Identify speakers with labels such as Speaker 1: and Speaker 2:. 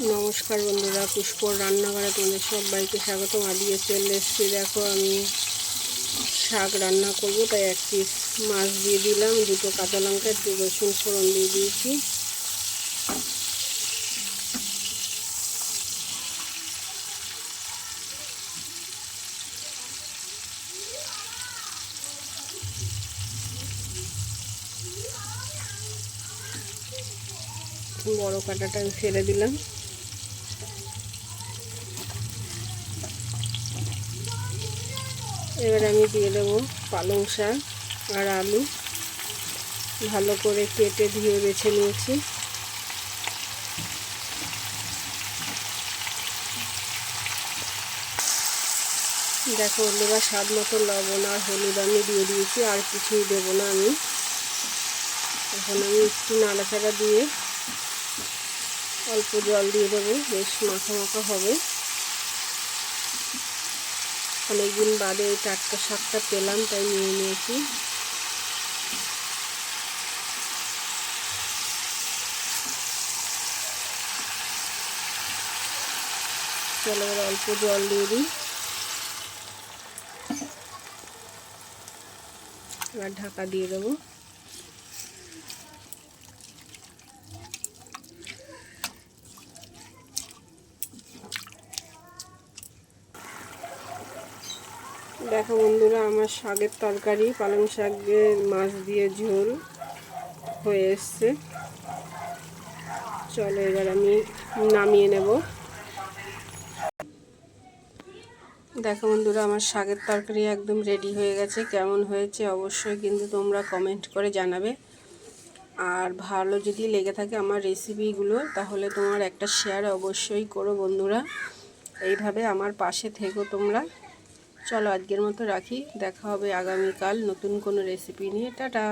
Speaker 1: নমস্কার বন্ধুরা, পুষ্পর রান্নাঘরে তোমাদের সবাইকে স্বাগত। আজকে চলে এসেছি। দেখো, আমি শাক রান্না করব, তাই এক পিস মাছ দিয়ে দিলাম, দুটো কাঁচা লঙ্কা, একটু রসুন ফোড়ন দিয়ে দিয়েছি। বড় কাঁটাটা আমি ফেলে দিলাম। এবার আমি দিয়ে দেবো পালং শাক আর আলু, ভালো করে কেটে ধুয়ে বেছে নিয়েছি। দেখো বন্ধুরা, স্বাদ মতো লবণ আর হলুদ আমি দিয়ে দিয়েছি, আর কিছুই দেবো না আমি। এখন আমি একটু নাড়াচাড়া দিয়ে অল্প জল দিয়ে দেবো, বেশ মাখা মাখা হবে। অনেকদিন বাদে এই টাটকা শাকটা পেলাম, তাই নিয়ে নিয়েছি। চলো এবার অল্প জল দিয়ে দিই, এবার ঢাকা দিয়ে দেবো। দেখো বন্ধুরা, আমার শাকের তরকারি, পালং শাকের মাছ দিয়ে ঝোল হয়ে এসছে। চলো এবার আমি নামিয়ে নেব। দেখো বন্ধুরা, আমার শাকের তরকারি একদম রেডি হয়ে গেছে। কেমন হয়েছে অবশ্যই কিন্তু তোমরা কমেন্ট করে জানাবে। আর ভালো যদি লেগে থাকে আমার রেসিপিগুলো, তাহলে তোমার একটা শেয়ার অবশ্যই করো বন্ধুরা। এইভাবে আমার পাশে থেকো তোমরা। চলো আজকের মতো রাখি, দেখা হবে আগামীকাল নতুন কোনো রেসিপি নিয়ে। টাটা।